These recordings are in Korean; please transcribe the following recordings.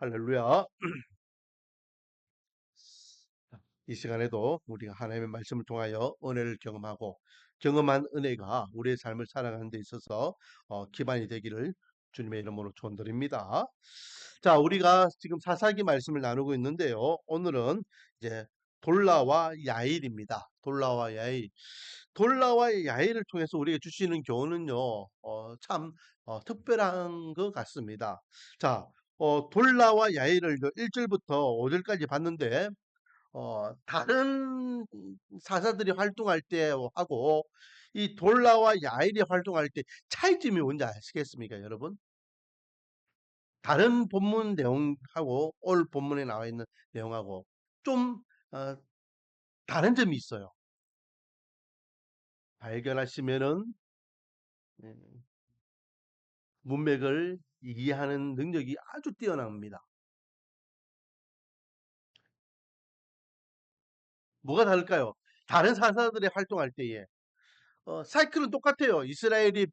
할렐루야. 이 시간에도 우리가 하나님의 말씀을 통하여 은혜를 경험하고 경험한 은혜가 우리의 삶을 살아가는 데 있어서 기반이 되기를 주님의 이름으로 축원드립니다. 자, 우리가 지금 사사기 말씀을 나누고 있는데요. 오늘은 이제 돌라와 야일입니다. 돌라와 야일. 돌라와 야일을 통해서 우리에게 주시는 교훈은요, 참 특별한 것 같습니다. 자, 돌라와 야일을 1절부터 5절까지 봤는데, 다른 사사들이 활동할 때하고 이 돌라와 야일이 활동할 때 차이점이 뭔지 아시겠습니까, 여러분? 다른 본문 내용하고 오늘 본문에 나와 있는 내용하고 좀 어, 다른 점이 있어요. 발견하시면은 문맥을 이해하는 능력이 아주 뛰어납니다. 뭐가 다를까요? 다른 사사들이 활동할 때에 사이클은 똑같아요. 이스라엘이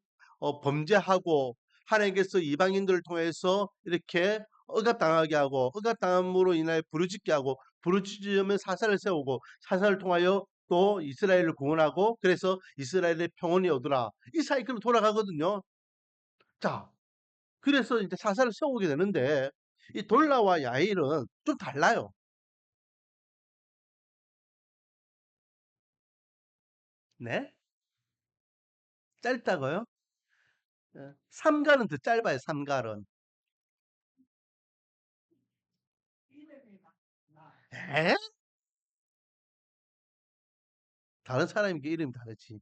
범죄하고 하나님께서 이방인들을 통해서 이렇게 억압당하게 하고 억압당함으로 인하여 부르짖게 하고 부르짖으면 사사를 세우고 사사를 통하여 또 이스라엘을 구원하고 그래서 이스라엘의 평온이 오더라. 이 사이클은 돌아가거든요. 자, 그래서 이제 사사를 세우게 되는데 이 돌라와 야일은 좀 달라요. 네? 짧다고요? 삼갈은 더 짧아요. 삼갈은. 에? 다른 사람에게 이름이 다르지.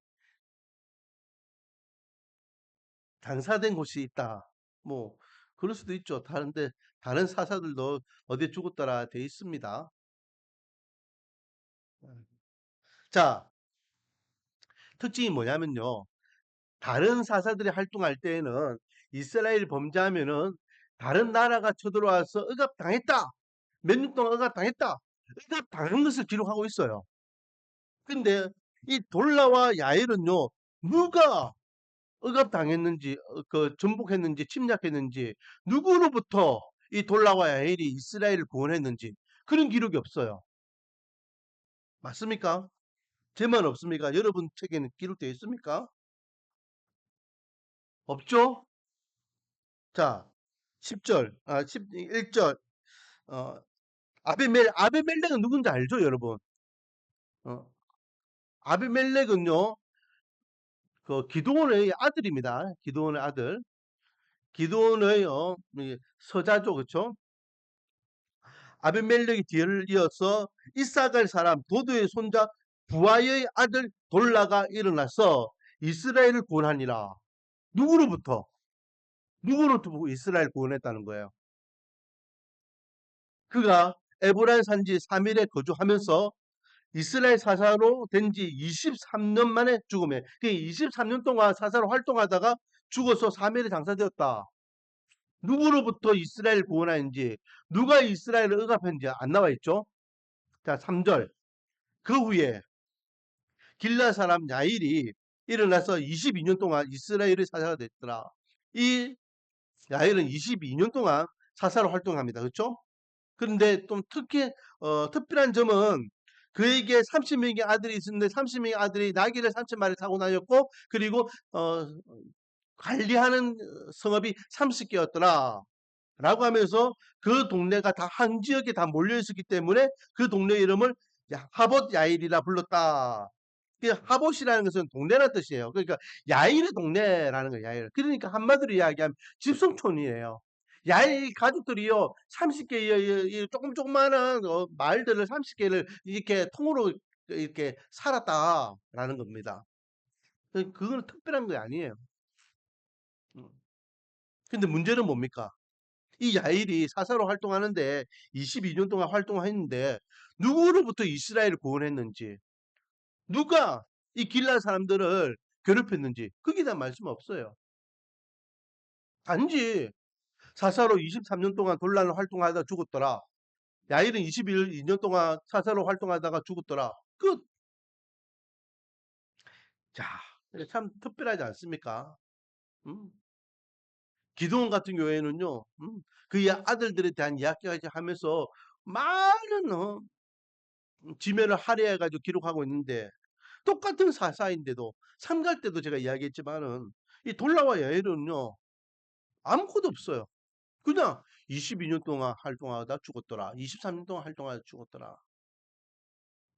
장사된 곳이 있다. 뭐 그럴 수도 있죠. 다른데 다른 사사들도 어디에 죽었더라 돼 있습니다. 자, 특징이 뭐냐면요. 다른 사사들이 활동할 때에는 이스라엘 범죄하면은 다른 나라가 쳐들어와서 억압당했다. 몇 년 동안 억압당했다. 억압당한 것을 기록하고 있어요. 근데 이 돌라와 야일은요. 누가 억압당했는지 전복했는지 침략했는지 누구로부터 이 돌라와 야일이 이스라엘을 구원했는지 그런 기록이 없어요. 맞습니까? 제만 없습니까? 여러분 책에는 기록되어 있습니까? 없죠? 자, 10절, 11절, 어, 아비멜렉은 누군지 알죠, 여러분? 어, 아비멜렉은요, 그 기드온의 아들입니다. 기드온의 아들. 기드온의 서자죠, 그쵸? 아비멜렉이 뒤를 이어서 이사갈 사람 도도의 손자 부하의 아들 돌라가 일어나서 이스라엘을 구원하니라. 누구로부터? 누구로부터 이스라엘 구원했다는 거예요. 그가 에브라임 산지 3일에 거주하면서 이스라엘 사사로 된 지 23년 만에 죽음에. 23년 동안 사사로 활동하다가 죽어서 3일에 장사되었다. 누구로부터 이스라엘 구원하는지, 누가 이스라엘을 억압했는지 안 나와 있죠? 자, 3절. 그 후에 길라 사람 야일이 일어나서 22년 동안 이스라엘의 사사가 됐더라. 이 야일은 22년 동안 사사로 활동합니다. 그렇죠? 그런데 좀 특별한 점은 그에게 30명의 아들이 있었는데 30명의 아들이 나귀를 30마리 타고 다녔고 그리고 관리하는 성읍이 30개였더라. 라고 하면서 그 동네가 다 한 지역에 다 몰려 있었기 때문에 그 동네 이름을 하봇 야일이라 불렀다. 하봇이라는 것은 동네라는 뜻이에요. 그러니까 야일의 동네라는 거예요. 야일. 그러니까 한마디로 이야기하면 집성촌이에요. 야일 가족들이요 30개 조그마한 마을들을 30개를 이렇게 통으로 이렇게 살았다라는 겁니다. 그건 특별한 게 아니에요. 음. 근데 문제는 뭡니까? 이 야일이 사사로 활동하는데 22년 동안 활동했는데 누구로부터 이스라엘을 구원했는지 누가 이 길라 사람들을 괴롭혔는지 거기에 대한 말씀 없어요. 단지 사사로 23년 동안 돌란을 활동하다 죽었더라. 야일은 22년 동안 사사로 활동하다가 죽었더라. 끝. 자, 참 특별하지 않습니까? 음? 기드온 같은 경우에는요, 그의 아들들에 대한 이야기까지 하면서 많은 지면을 할애해가지고 기록하고 있는데, 똑같은 사사인데도 삼갈 때도 제가 이야기했지만은 이 돌라와 야엘은요 아무것도 없어요. 그냥 22년 동안 활동하다 죽었더라. 23년 동안 활동하다 죽었더라.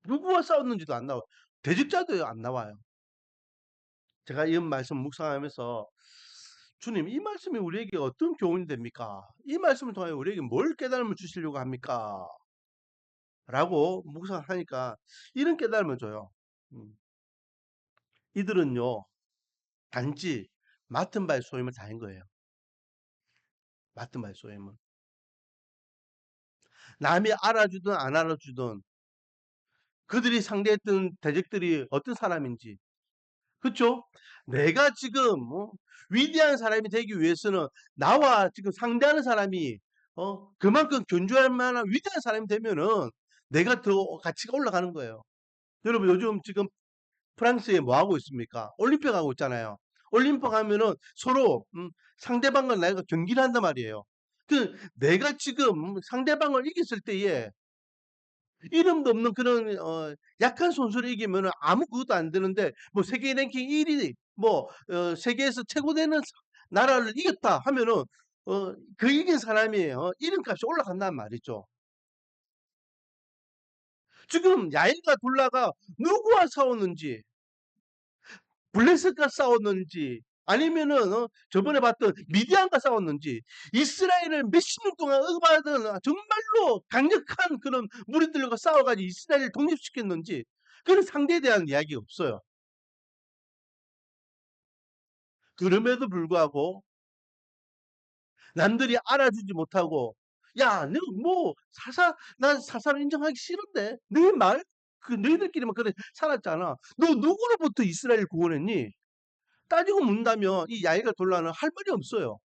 누구와 싸웠는지도 안 나와요. 대직자도 안 나와요. 제가 이 말씀 묵상하면서 주님, 이 말씀이 우리에게 어떤 교훈이 됩니까? 이 말씀을 통하여 우리에게 뭘 깨달음을 주시려고 합니까? 라고 묵상하니까 이런 깨달음을 줘요. 음, 이들은요 단지 맡은 바의 소임을 다한 거예요. 맡은 바의 소임을. 남이 알아주든 안 알아주든 그들이 상대했던 대적들이 어떤 사람인지, 그렇죠? 내가 지금 위대한 사람이 되기 위해서는 나와 지금 상대하는 사람이 그만큼 견주할 만한 위대한 사람이 되면은 내가 더 가치가 올라가는 거예요. 여러분 요즘 지금 프랑스에 뭐 하고 있습니까? 올림픽 하고 있잖아요. 올림픽 하면은 서로 상대방과 내가 경기를 한단 말이에요. 그 내가 지금 상대방을 이겼을 때에 이름도 없는 그런 약한 선수를 이기면 아무것도 안 되는데 뭐 세계 랭킹 1위 뭐 세계에서 최고 되는 나라를 이겼다 하면은 그 이긴 사람이 이름값이 올라간단 말이죠. 지금 야일과 둘라가 누구와 싸웠는지, 블레셋과 싸웠는지, 아니면은 저번에 봤던 미디안과 싸웠는지, 이스라엘을 몇십 년 동안 억압하던 정말로 강력한 그런 무리들과 싸워가지고 이스라엘을 독립시켰는지 그런 상대에 대한 이야기가 없어요. 그럼에도 불구하고 남들이 알아주지 못하고, 야, 너 뭐 사사 난 사사를 인정하기 싫은데 네 말? 그 너희들끼리만 그래 살았잖아. 너 누구로부터 이스라엘을 구원했니? 따지고 묻는다면 이 야이가 돌라는 할 말이 없어요.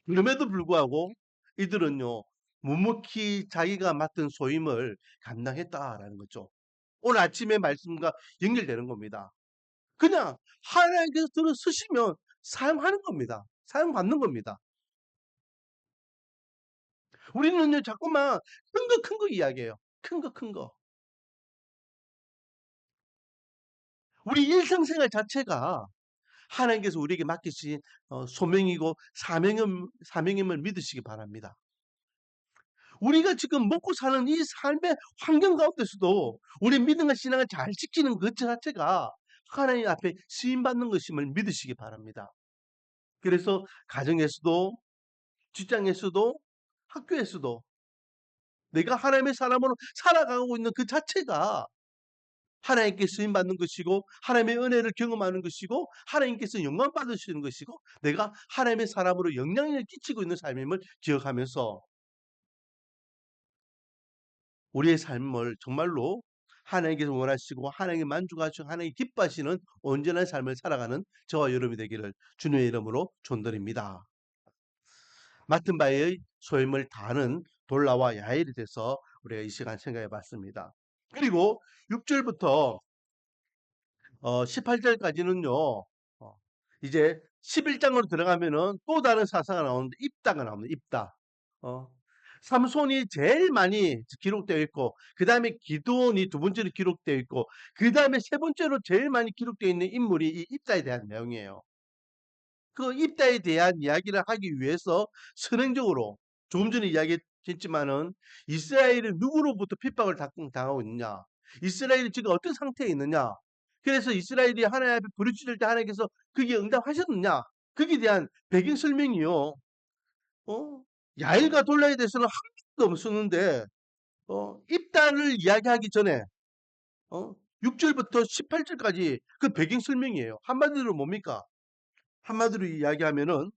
그럼에도 불구하고 이들은요 묵묵히 자기가 맡은 소임을 감당했다라는 거죠. 오늘 아침의 말씀과 연결되는 겁니다. 그냥 하나님께서 들어 쓰시면 사용하는 겁니다. 사용받는 겁니다. 우리는요 자꾸만 큰 거 이야기해요. 큰 거, 큰 거. 우리 일상생활 자체가 하나님께서 우리에게 맡기신 소명이고 사명임을 믿으시기 바랍니다. 우리가 지금 먹고 사는 이 삶의 환경 가운데서도 우리 믿음과 신앙을 잘 지키는 것 자체가 하나님 앞에 쓰임받는 것임을 믿으시기 바랍니다. 그래서 가정에서도 직장에서도 학교에서도 내가 하나님의 사람으로 살아가고 있는 그 자체가 하나님께 쓰임받는 것이고 하나님의 은혜를 경험하는 것이고 하나님께서 영광 받으시는 것이고 내가 하나님의 사람으로 영향력을 끼치고 있는 삶임을 기억하면서 우리의 삶을 정말로 하나님께서 원하시고 하나님이 만족하시고 하나님이 기뻐하시는 온전한 삶을 살아가는 저와 여러분이 되기를 주님의 이름으로 축원드립니다. 맡은 바의 소임을 다하는 돌라와 야엘에 대해서 우리가 이 시간 생각해 봤습니다. 그리고 6절부터 18절까지는요. 이제 11장으로 들어가면은 또 다른 사사가 나오는데 입다가 나옵니다. 입다. 어, 삼손이 제일 많이 기록되어 있고 그 다음에 기드온이 두 번째로 기록되어 있고 그 다음에 세 번째로 제일 많이 기록되어 있는 인물이 이 입다에 대한 내용이에요. 그 입다에 대한 이야기를 하기 위해서 선행적으로 조금 전에 이야기했지만은 이스라엘이 누구로부터 핍박을 당하고 있느냐, 이스라엘이 지금 어떤 상태에 있느냐, 그래서 이스라엘이 하나님 앞에 부르짖을 때 하나님께서 그게 응답하셨느냐, 거기에 대한 배경 설명이요. 야일과 돌라에 대해서는 한 번도 없었는데 입다를 이야기하기 전에 6절부터 18절까지 그 배경 설명이에요. 한마디로 뭡니까? 한마디로 이야기하면은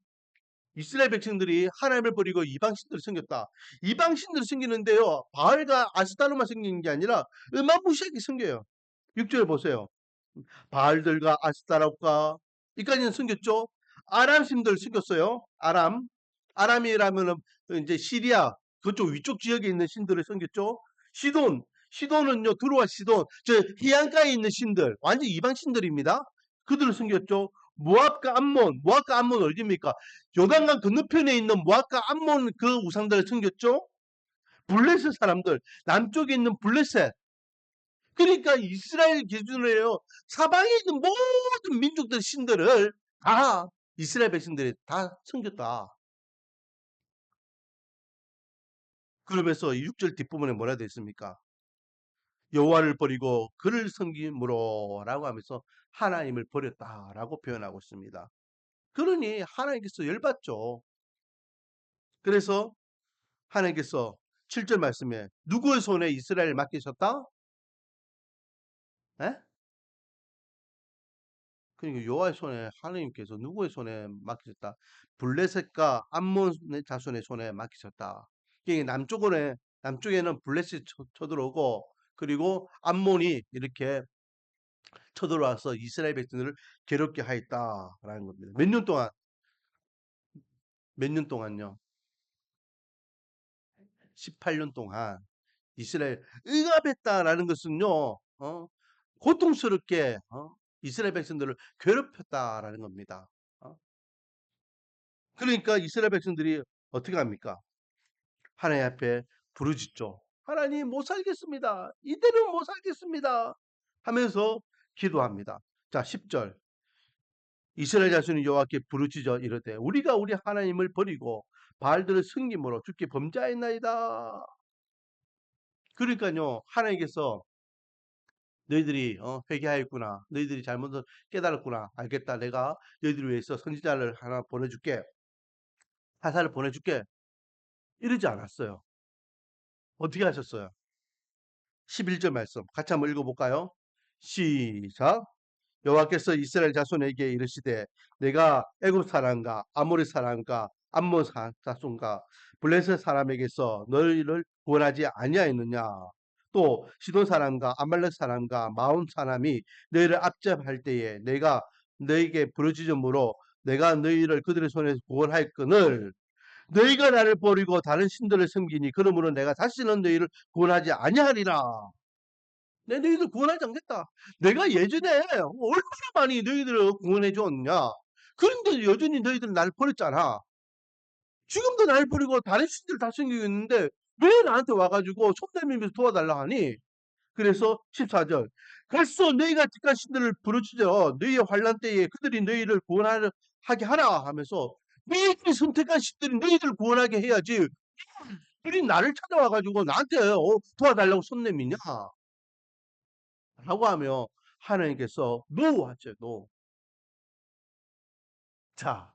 이스라엘 백성들이 하나님을 버리고 이방신들을 섬겼다. 이방신들을 섬기는데요. 바알과 아스타로만 섬기는 게 아니라 어마무시하게 섬겨요. 6절 보세요. 바알들과 아스타롯과 이까지는 섬겼죠. 아람 신들 섬겼어요. 아람이라면은 이제 시리아 그쪽 위쪽 지역에 있는 신들을 섬겼죠. 시돈은요 두루와 시돈 저 해안가에 있는 신들 완전 이방 신들입니다. 그들을 섬겼죠. 모압과 암몬 어디입니까? 요단강 건너편에 있는 모압과 암몬 그 우상들을 섬겼죠? 블레셋 사람들, 남쪽에 있는 블레셋. 그러니까 이스라엘 기준으로 사방에 있는 모든 민족들 신들을 다 이스라엘 백성들이 다 섬겼다. 그러면서 6절 뒷부분에 뭐라 되어 있습니까? 여호와를 버리고 그를 섬김으로 라고 하면서 하나님을 버렸다라고 표현하고 있습니다. 그러니 하나님께서 열받죠. 그래서 하나님께서 7절 말씀에 누구의 손에 이스라엘을 맡기셨다? 에? 그러니까 여호와의 손에 하나님께서 누구의 손에 맡기셨다? 블레셋과 암몬 자손의 손에 맡기셨다. 이게 남쪽에는 블레셋이 쳐들어오고 그리고 암몬이 이렇게 쳐들어와서 이스라엘 백성들을 괴롭게 하였다라는 겁니다. 몇 년 동안요? 18년 동안 이스라엘 응압했다라는 것은요, 고통스럽게 이스라엘 백성들을 괴롭혔다라는 겁니다. 어? 그러니까 이스라엘 백성들이 어떻게 합니까? 하나님 앞에 부르짖죠. 하나님 못 살겠습니다. 이대로는 못 살겠습니다. 하면서 기도합니다. 자, 10절. 이스라엘 자손이 여호와께 부르짖어 이르되 우리가 우리 하나님을 버리고 바알들을 섬김으로 주께 범죄하였나이다. 그러니까요, 하나님께서 너희들이 회개하였구나. 너희들이 잘못을 깨달았구나. 알겠다. 내가 너희들을 위해서 선지자를 하나 보내줄게. 사사를 보내줄게. 이러지 않았어요. 어떻게 하셨어요? 11절 말씀 같이 한번 읽어볼까요? 시작. 여호와께서 이스라엘 자손에게 이르시되 내가 애굽 사람과 아모리 사람과 암몬 자손과 블레셋 사람에게서 너희를 구원하지 아니하였느냐. 또 시돈 사람과 아말렉 사람과 마온 사람이 너희를 압제할 때에 내가 너희에게 부르짖음으로 내가 너희를 그들의 손에서 구원하였거늘 너희가 나를 버리고 다른 신들을 섬기니 그러므로 내가 다시는 너희를 구원하지 아니하리라. 내 너희들 구원하지 않겠다. 내가 예전에 얼마나 많이 너희들을 구원해 줬냐. 그런데 여전히 너희들은 나를 버렸잖아. 지금도 나를 버리고 다른 신들 다 섬기고 있는데 왜 나한테 와가지고 손 내밀면서 도와달라 하니? 그래서 14절 그래서 너희가 직간 신들을 부르짖어 너희의 환난 때에 그들이 너희를 구원하게 하라 하면서 너희들이 선택한 신들이 너희들을 구원하게 해야지 그들이 나를 찾아와가지고 나한테 도와달라고 손 내미냐 라고 하며 하나님께서 노 하죠. 노. 자,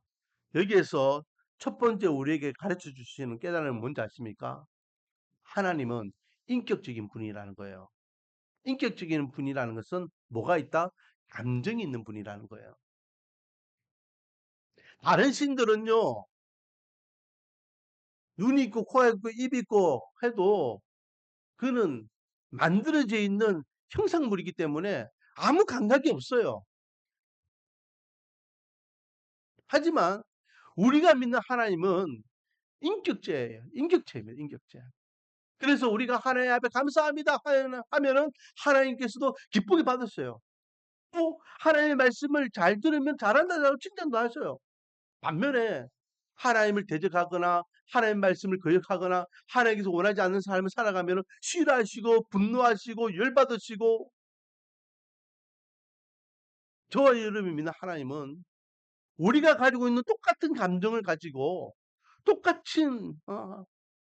여기에서 첫 번째 우리에게 가르쳐 주시는 깨달음은 뭔지 아십니까? 하나님은 인격적인 분이라는 거예요. 인격적인 분이라는 것은 뭐가 있다? 감정이 있는 분이라는 거예요. 다른 신들은요, 눈이 있고, 코가 있고, 입이 있고 해도 그는 만들어져 있는 형상물이기 때문에 아무 감각이 없어요. 하지만 우리가 믿는 하나님은 인격체예요. 인격체입니다. 인격체. 그래서 우리가 하나님 앞에 감사합니다 하면은 하나님께서도 기쁘게 받으세요. 또 하나님의 말씀을 잘 들으면 잘한다고 칭찬도 하셔요. 반면에 하나님을 대적하거나 하나님의 말씀을 거역하거나 하나님께서 원하지 않는 삶을 살아가면 싫어하시고 분노하시고 열받으시고 저와 여러분이 믿는 하나님은 우리가 가지고 있는 똑같은 감정을 가지고 똑같은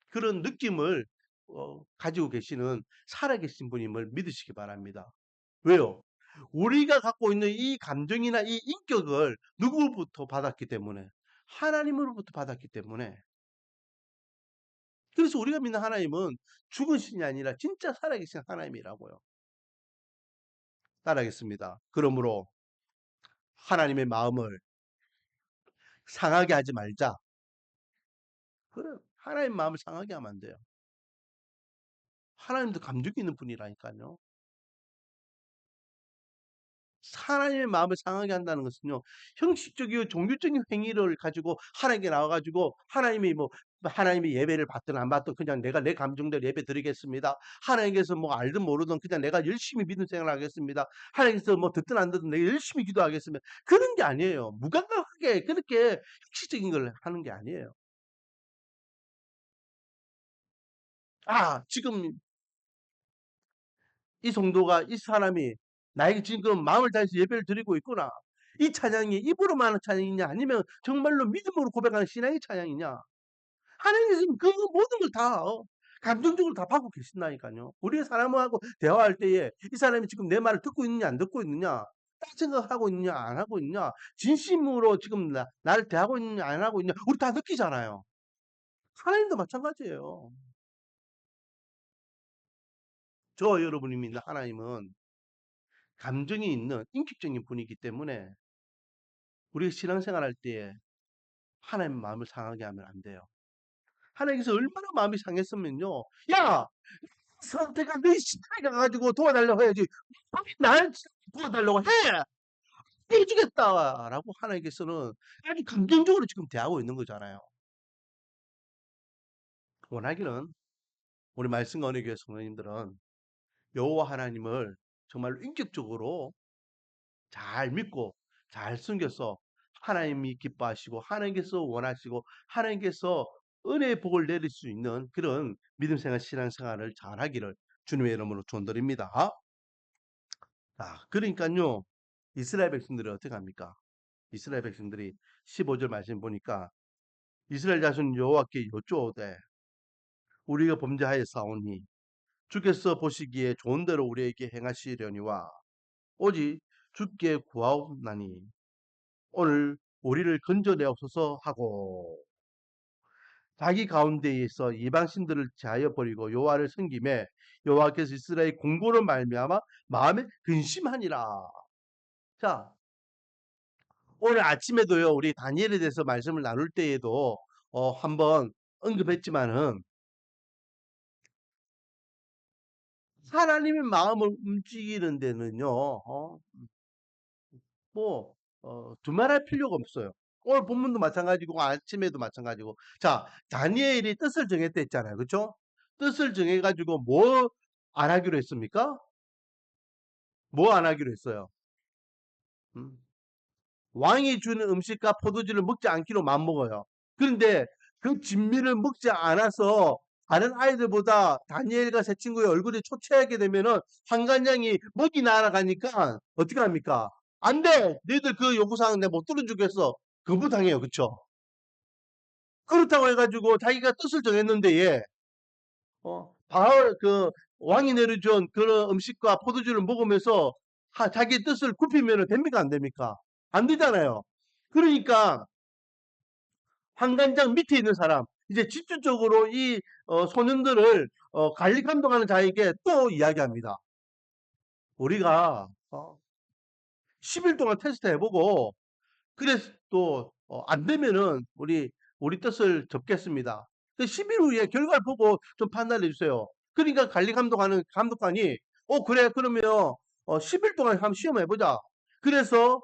그런 느낌을 가지고 계시는 살아계신 분임을 믿으시기 바랍니다. 왜요? 우리가 갖고 있는 이 감정이나 이 인격을 누구로부터 받았기 때문에 하나님으로부터 받았기 때문에 그래서 우리가 믿는 하나님은 죽은 신이 아니라 진짜 살아계신 하나님이라고요. 따라하겠습니다. 그러므로 하나님의 마음을 상하게 하지 말자. 그래, 하나님 마음을 상하게 하면 안 돼요. 하나님도 감정이 있는 분이라니까요. 하나님의 마음을 상하게 한다는 것은요, 형식적이고 종교적인 행위를 가지고 하나님께 나와가지고 하나님이 뭐 하나님이 예배를 받든 안 받든 그냥 내가 내 감정대로 예배 드리겠습니다. 하나님께서 뭐 알든 모르든 그냥 내가 열심히 믿음 생활하겠습니다. 하나님께서 뭐 듣든 안 듣든 내가 열심히 기도하겠습니다. 그런 게 아니에요. 무감각하게 그렇게 형식적인 걸 하는 게 아니에요. 아, 지금 이 성도가 이 사람이 나에게 지금 마음을 다해서 예배를 드리고 있구나. 이 찬양이 입으로만 하는 찬양이냐 아니면 정말로 믿음으로 고백하는 신앙의 찬양이냐. 하나님께서는 그 모든 걸 다 감정적으로 다 받고 계신다니까요. 우리가 사람하고 대화할 때에 이 사람이 지금 내 말을 듣고 있느냐 안 듣고 있느냐 딴 생각하고 있느냐 안 하고 있느냐 진심으로 지금 나를 대하고 있느냐 안 하고 있느냐 우리 다 느끼잖아요. 하나님도 마찬가지예요. 저 여러분이 믿는 하나님은 감정이 있는 인격적인 분이기 때문에 우리가 신앙생활할 때에 하나님 마음을 상하게 하면 안 돼요. 하나님께서 얼마나 마음이 상했으면요. 야! 선택한 네 신랑이 가가지고 도와달라고 해야지. 날 도와달라고 해! 해주겠다라고 하나님께서는 아주 감정적으로 지금 대하고 있는 거잖아요. 원하기는 우리 말씀과 언약교회 성도님들은 여호와 하나님을 정말로 인격적으로 잘 믿고 잘 숨겨서 하나님이 기뻐하시고 하나님께서 원하시고 하나님께서 은혜의 복을 내릴 수 있는 그런 믿음 생활 신앙생활을 잘 하기를 주님의 이름으로 축원드립니다. 그러니까요. 이스라엘 백성들이 어떻게 합니까? 이스라엘 백성들이 15절 말씀 보니까 이스라엘 자손 여호와께 여쭈어대 우리가 범죄하였사오니 주께서 보시기에 좋은 대로 우리에게 행하시려니와 오직 주께 구하옵나니 오늘 우리를 건져내옵소서 하고 자기 가운데에서 이방신들을 제하여 버리고 여호와를 섬김에 여호와께서 이스라엘 공고로 말미암아 마음에 근심하니라. 자, 오늘 아침에도요 우리 다니엘에 대해서 말씀을 나눌 때에도 한번 언급했지만은 하나님의 마음을 움직이는 데는요 뭐 두말할 필요가 없어요. 오늘 본문도 마찬가지고 아침에도 마찬가지고. 자, 다니엘이 뜻을 정했다 했잖아요. 그렇죠? 뜻을 정해 가지고 뭐 안 하기로 했습니까? 뭐 안 하기로 했어요? 음. 왕이 주는 음식과 포도주를 먹지 않기로 맘먹어요. 그런데 그 진미를 먹지 않아서 다른 아이들보다 다니엘과 세 친구의 얼굴이 초췌하게 되면은 환관장이 먹이 날아가니까 어떻게 합니까? 안 돼! 너희들 그 요구사항 내가 못 들어주겠어. 거부당해요. 그쵸? 그렇다고 해가지고 자기가 뜻을 정했는데 얘, 왕이 내려준 그런 음식과 포도주를 먹으면서 자기 뜻을 굽히면 됩니까? 안 됩니까? 안 되잖아요. 그러니까 환관장 밑에 있는 사람, 이제 집중적으로 이 소년들을 관리 감독하는 자에게 또 이야기합니다. 우리가 10일 동안 테스트 해보고 그래서 또 안 되면은 우리 뜻을 접겠습니다. 10일 후에 결과를 보고 좀 판단해 주세요. 그러니까 관리 감독하는 감독관이 그래 그러면 10일 동안 한번 시험해 보자. 그래서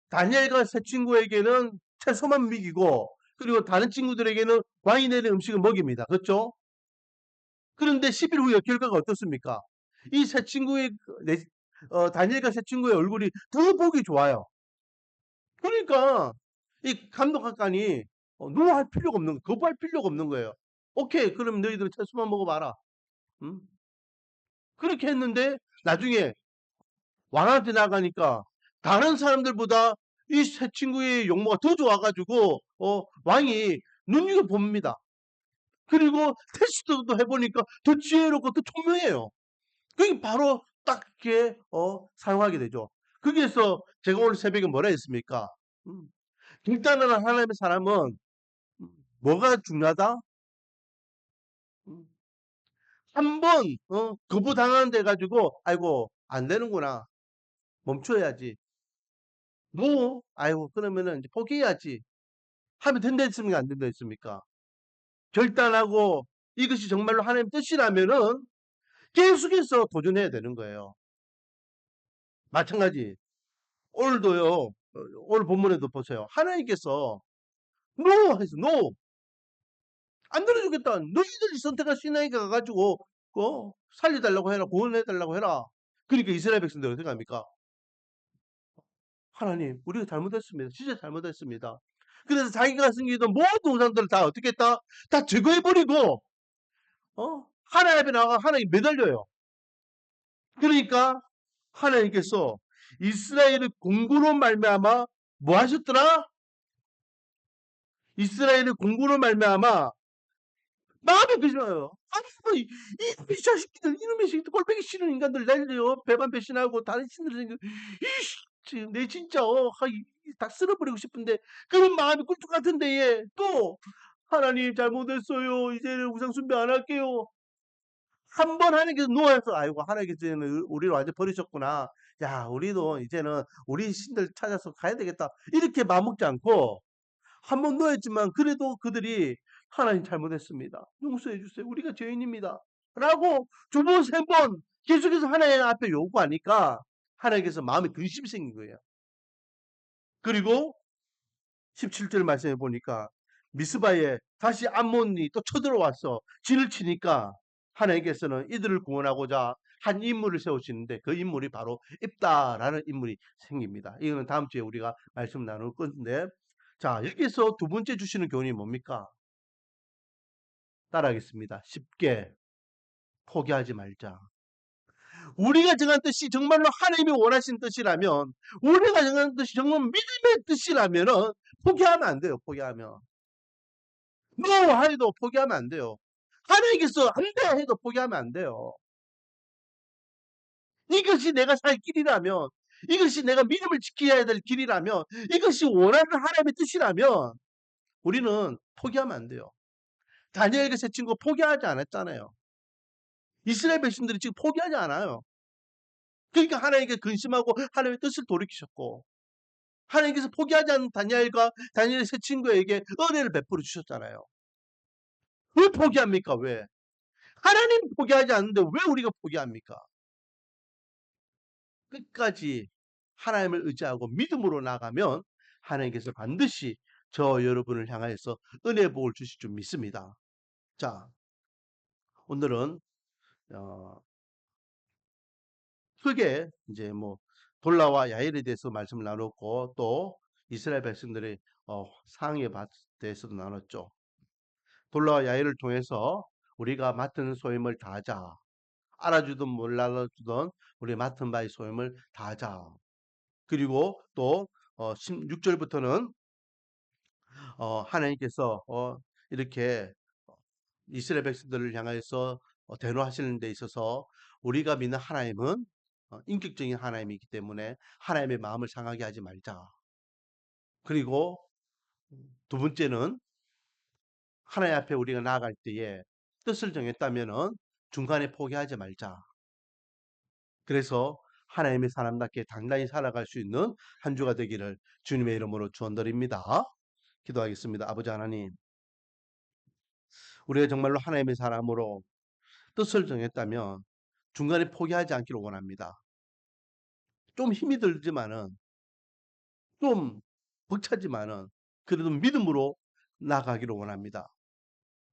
다니엘과 세 친구에게는 채소만 먹이고 그리고 다른 친구들에게는 왕이 내린 음식을 먹입니다. 그렇죠? 그런데 10일 후에 결과가 어떻습니까? 이 세 친구의 다니엘과 세 친구의 얼굴이 더 보기 좋아요. 그러니까 이 감독관이 노할 필요가 없는 거부할 필요가 없는 거예요. 오케이, 그럼 너희들은 채소만 먹어봐라. 응? 그렇게 했는데 나중에 왕한테 나가니까 다른 사람들보다 이 세 친구의 용모가 더 좋아가지고 왕이 눈여겨봅니다. 그리고 테스트도 해보니까 더 지혜롭고 더 총명해요. 그게 바로 딱 이렇게 사용하게 되죠. 거기에서 제가 오늘 새벽에 뭐라 했습니까? 음, 일단은 하나님의 사람은 뭐가 중요하다? 음, 한번 거부당하는 데 가지고 아이고 안 되는구나. 멈춰야지. 뭐 아이고 그러면은 이제 포기해야지. 하면 된다 했습니까? 안 된다 했습니까? 결단하고 이것이 정말로 하나님 뜻이라면은 계속해서 도전해야 되는 거예요. 마찬가지. 오늘도요. 오늘 본문에도 보세요. 하나님께서 노 해서 노. 안 들어주겠다. 너희들이 선택한 신앙이가 가가지고 살려달라고 해라. 구원해달라고 해라. 그러니까 이스라엘 백성들 어떻게 합니까? 하나님, 우리가 잘못했습니다. 진짜 잘못했습니다. 그래서 자기가 숨기던 모든 우상들을 다 어떻게 했다? 다 제거해버리고, 하나님 앞에 나가 하나님 매달려요. 그러니까 하나님께서 이스라엘의 공고로 말미암아 뭐 하셨더라? 이스라엘의 공고로 말미암아 마음에 드셔요. 아니, 뭐, 이놈의 자식들, 이놈의 새끼들, 꼴보기 싫은 인간들 날려요. 배만 배신하고 다른 신들을 생겨. 이씨, 내 진짜, 다 쓸어버리고 싶은데, 그런 마음이 꿀뚝 같은데, 얘, 또, 하나님 잘못했어요. 이제는 우상숭배 안 할게요. 한 번 하나님께서 놓아서, 아이고, 하나님께서는 우리를 완전 버리셨구나. 야, 우리도 이제는 우리 신들 찾아서 가야 되겠다. 이렇게 마음먹지 않고, 한 번 놓였지만, 그래도 그들이 하나님 잘못했습니다. 용서해 주세요. 우리가 죄인입니다. 라고 두 번, 세 번 계속해서 하나님 앞에 요구하니까 하나님께서 마음에 근심이 생긴 거예요. 그리고 17절 말씀해 보니까 미스바에 다시 암몬이 또 쳐들어와서 진을 치니까 하나님께서는 이들을 구원하고자 한 인물을 세우시는데 그 인물이 바로 입다라는 인물이 생깁니다. 이거는 다음 주에 우리가 말씀 나눌 건데, 자, 여기서 두 번째 주시는 교훈이 뭡니까? 따라하겠습니다. 쉽게 포기하지 말자. 우리가 정한 뜻이 정말로 하나님이 원하신 뜻이라면, 우리가 정한 뜻이 정말 믿음의 뜻이라면은 포기하면 안 돼요. 포기하면. no 해도 포기하면 안 돼요. 하나님께서 안 돼 해도 포기하면 안 돼요. 이것이 내가 살 길이라면, 이것이 내가 믿음을 지켜야 될 길이라면, 이것이 원하는 하나님의 뜻이라면 우리는 포기하면 안 돼요. 다니엘과 세 친구 포기하지 않았잖아요. 이스라엘 백성들이 지금 포기하지 않아요. 그러니까 하나님께 근심하고 하나님의 뜻을 돌이키셨고, 하나님께서 포기하지 않은 다니엘의 세 친구에게 은혜를 베풀어 주셨잖아요. 왜 포기합니까? 왜? 하나님 포기하지 않는데 왜 우리가 포기합니까? 끝까지 하나님을 의지하고 믿음으로 나가면 하나님께서 반드시 저 여러분을 향하여서 은혜 복을 주실 줄 믿습니다. 자, 오늘은 크게 이제 뭐 돌라와 야일에 대해서 말씀을 나눴고, 또 이스라엘 백성들의 상에 대해서도 나눴죠. 돌라와 야일을 통해서 우리가 맡은 소임을 다하자. 알아주든 몰라주든 우리 맡은 바의 소임을 다하자. 그리고 또 16절부터는 하나님께서 이렇게 이스라엘 백성들을 향해서 대노하시는 데 있어서 우리가 믿는 하나님은 인격적인 하나님이기 때문에 하나님의 마음을 상하게 하지 말자. 그리고 두 번째는 하나님 앞에 우리가 나아갈 때에 뜻을 정했다면은 중간에 포기하지 말자. 그래서 하나님의 사람답게 당당히 살아갈 수 있는 한 주가 되기를 주님의 이름으로 축원드립니다. 기도하겠습니다. 아버지 하나님, 우리가 정말로 하나님의 사람으로 뜻을 정했다면 중간에 포기하지 않기를 원합니다. 좀 힘이 들지만은, 좀 벅차지만은 그래도 믿음으로 나아가기를 원합니다.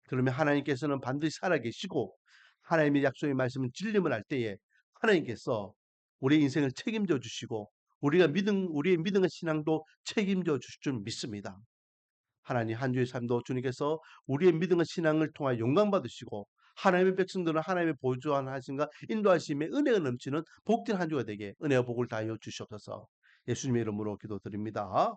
그러면 하나님께서는 반드시 살아계시고 하나님의 약속의 말씀은 진림을 할 때에 하나님께서 우리 인생을 책임져 주시고 우리의 믿음의 신앙도 책임져 주실 줄 믿습니다. 하나님, 한 주의 삶도 주님께서 우리의 믿음의 신앙을 통하여 영광 받으시고 하나님의 백성들은 하나님의 보조한 하심과 인도하심의 은혜가 넘치는 복된 한 주가 되게 은혜와 복을 다하여 주시옵소서. 예수님의 이름으로 기도드립니다.